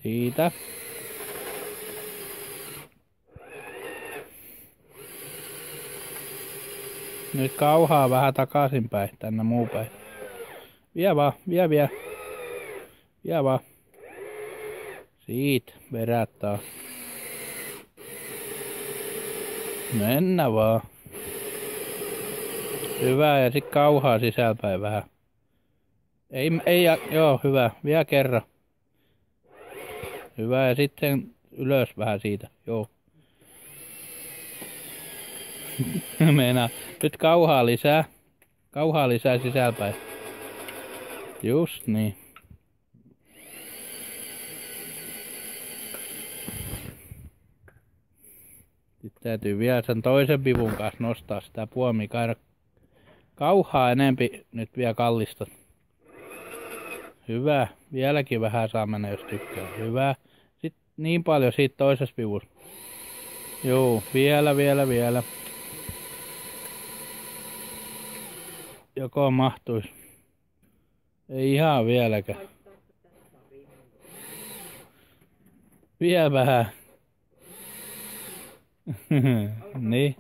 Siitä. Nyt kauhaa vähän takaisinpäin, tänne muu päin. Vie vaan, vie. Vie vaan. Siitä, vedät taas. Mennä vaan. Hyvä, ja sit kauhaa sisälpäin vähän. Joo, hyvä. Vielä kerran. Hyvä, ja sitten ylös vähän siitä, joo. Meinaa. Nyt kauhaa lisää. Kauhaa lisää sisälpäin. Just niin. Sitten täytyy vielä sen toisen vivun kanssa nostaa sitä puomia. Kauhaa enempi nyt vielä kallistat. Hyvä. Vieläkin vähän saa mennä, jos tykkää. Hyvä. Sitten niin paljon siitä toisessa vivussa. Joo, vielä. Joko mahtuisi. Ei ihan vieläkään. Vielä vähän. Niin.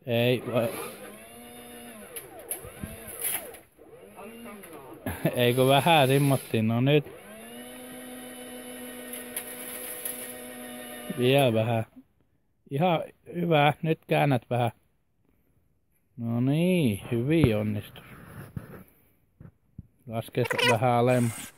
Ei vai. Eikö vähän simmottiin? No nyt. Vielä vähän. Ihan hyvä. Nyt käännät vähän. No niin, hyvin onnistus. Laske vähän alemmas.